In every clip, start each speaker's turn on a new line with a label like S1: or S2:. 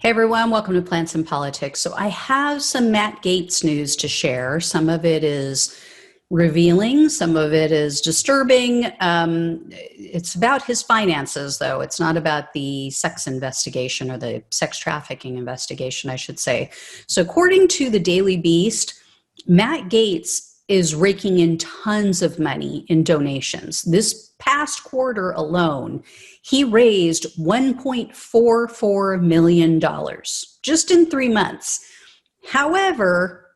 S1: Hey everyone, welcome to Plants and Politics. So I have some Matt Gaetz news to share. Some of it is revealing, some of it is disturbing. It's about his finances, though. It's not about the sex investigation or the sex trafficking investigation, I should say. So according to the Daily Beast, Matt Gaetz is raking in tons of money in donations. This past quarter alone, he raised $1.44 million just in 3 months. However,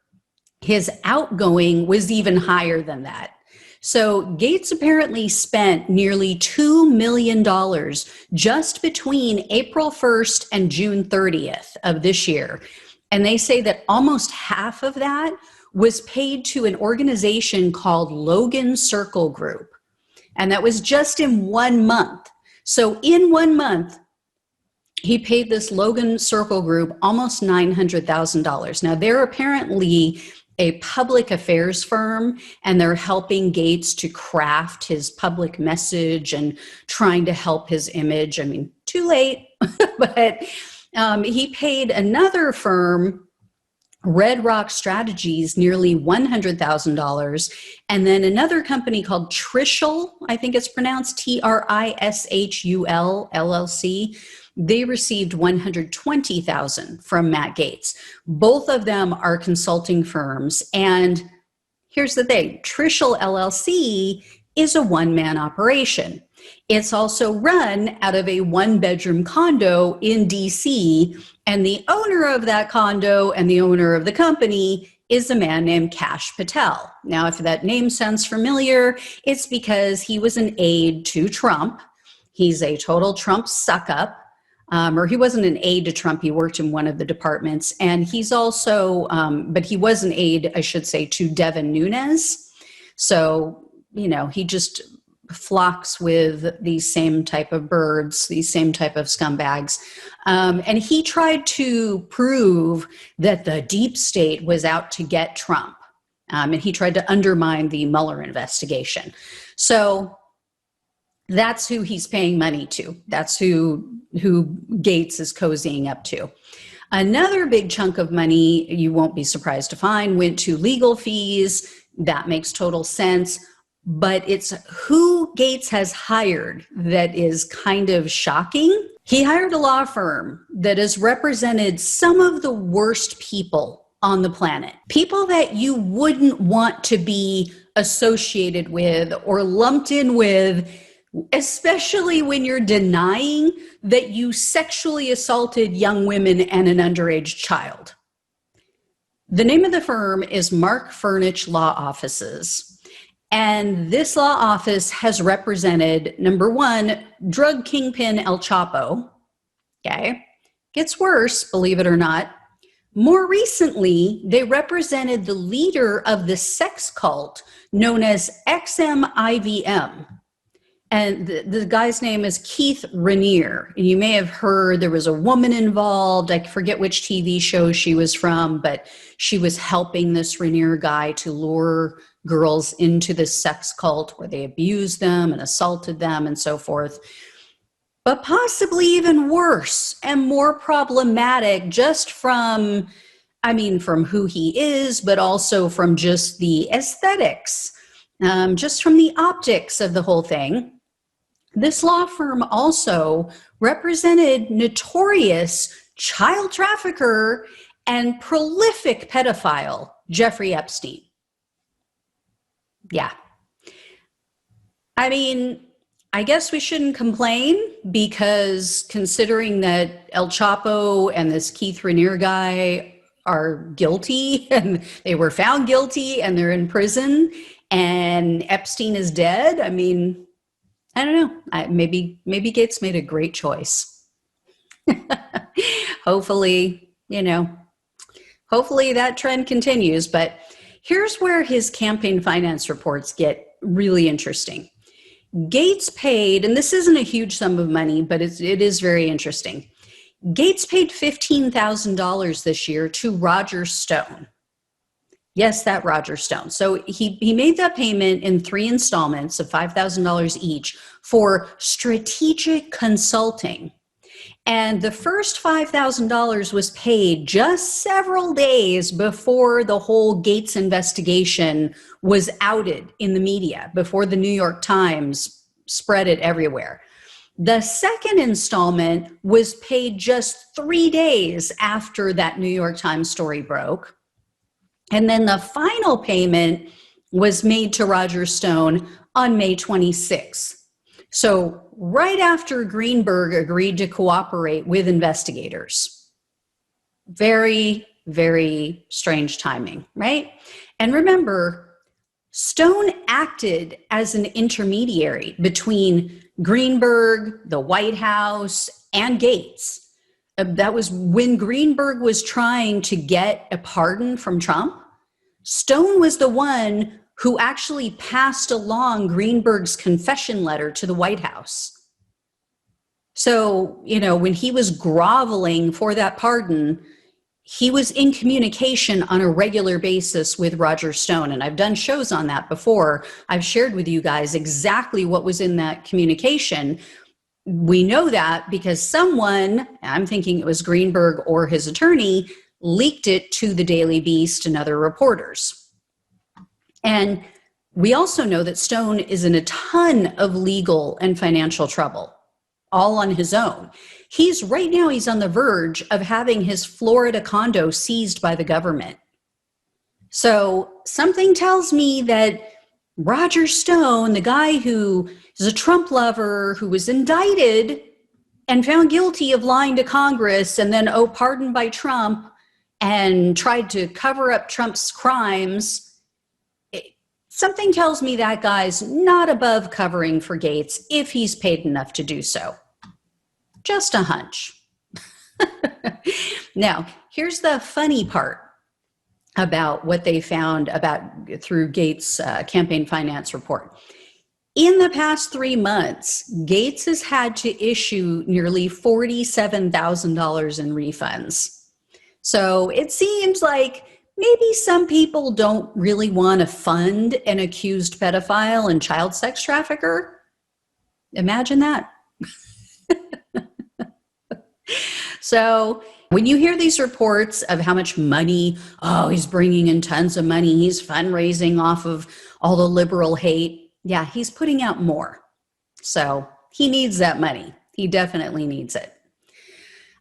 S1: his outgoing was even higher than that. So Gaetz apparently spent nearly $2 million just between April 1st and June 30th of this year. And they say that almost half of that was paid to an organization called Logan Circle Group. And that was just in 1 month. So in 1 month, he paid this Logan Circle Group almost $900,000. Now, they're apparently a public affairs firm, and they're helping Gaetz to craft his public message and trying to help his image. I mean, too late, but he paid another firm, Red Rock Strategies, nearly $100,000. And then another company called Trishul, I think it's pronounced Trishul LLC, they received $120,000 from Matt Gaetz. Both of them are consulting firms. And here's the thing, Trishul LLC is a one-man operation. It's also run out of a one-bedroom condo in DC, and the owner of that condo and the owner of the company is a man named Kash Patel. Now, if that name sounds familiar, it's because he was an aide to Trump. He's a total Trump suck-up, or he wasn't an aide to Trump. He worked in one of the departments, and he's also, but he was an aide, I should say, to Devin Nunes. So, you know, he just flocks with these same type of birds, these same type of scumbags. And he tried to prove that the deep state was out to get Trump. And he tried to undermine the Mueller investigation. So that's who he's paying money to. That's who Gaetz is cozying up to. Another big chunk of money, you won't be surprised to find, went to legal fees. That makes total sense. But it's who Gaetz has hired that is kind of shocking. He hired a law firm that has represented some of the worst people on the planet. People that you wouldn't want to be associated with or lumped in with, especially when you're denying that you sexually assaulted young women and an underage child. The name of the firm is Mark Furnich Law Offices. And this law office has represented, number one, drug kingpin El Chapo. Okay. Gets worse, believe it or not. More recently, they represented the leader of the sex cult known as XMIVM. And the guy's name is Keith Raniere. And you may have heard there was a woman involved. I forget which TV show she was from, but she was helping this Raniere guy to lure girls into this sex cult where they abused them and assaulted them and so forth. But possibly even worse and more problematic just from who he is, but also from just the aesthetics, just from the optics of the whole thing. This law firm also represented notorious child trafficker and prolific pedophile Jeffrey Epstein. Yeah. I mean, I guess we shouldn't complain because considering that El Chapo and this Keith Raniere guy are guilty and they were found guilty and they're in prison and Epstein is dead, I mean, I don't know. Maybe Gaetz made a great choice. Hopefully that trend continues. But here's where his campaign finance reports get really interesting. Gaetz paid, and this isn't a huge sum of money, but it is very interesting. Gaetz paid $15,000 this year to Roger Stone. Yes, that Roger Stone. So he made that payment in 3 installments of $5,000 each for strategic consulting. And the first $5,000 was paid just several days before the whole Gaetz investigation was outed in the media, before the New York Times spread it everywhere. The second installment was paid just 3 days after that New York Times story broke. And then the final payment was made to Roger Stone on May 26th. So right after Greenberg agreed to cooperate with investigators. Very, very strange timing, right? And remember, Stone acted as an intermediary between Greenberg, the White House, and Gaetz. That was when Greenberg was trying to get a pardon from Trump. Stone was the one who actually passed along Greenberg's confession letter to the White House. So, when he was groveling for that pardon, he was in communication on a regular basis with Roger Stone. And I've done shows on that before. I've shared with you guys exactly what was in that communication. We know that because someone, I'm thinking it was Greenberg or his attorney, leaked it to the Daily Beast and other reporters. And we also know that Stone is in a ton of legal and financial trouble, all on his own. He's on the verge of having his Florida condo seized by the government. So something tells me that Roger Stone, the guy who is a Trump lover, who was indicted and found guilty of lying to Congress and then, pardoned by Trump and tried to cover up Trump's crimes, something tells me that guy's not above covering for Gaetz if he's paid enough to do so. Just a hunch. Now, here's the funny part about what they found through Gaetz' campaign finance report. In the past 3 months, Gaetz has had to issue nearly $47,000 in refunds. So it seems like maybe some people don't really want to fund an accused pedophile and child sex trafficker. Imagine that. So when you hear these reports of how much money, he's bringing in tons of money, he's fundraising off of all the liberal hate. Yeah, he's putting out more. So he needs that money. He definitely needs it.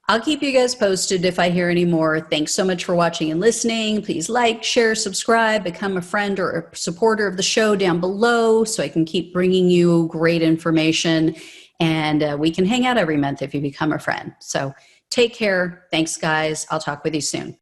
S1: I'll keep you guys posted if I hear any more. Thanks so much for watching and listening. Please like, share, subscribe, become a friend or a supporter of the show down below so I can keep bringing you great information. And we can hang out every month if you become a friend. So take care. Thanks, guys. I'll talk with you soon.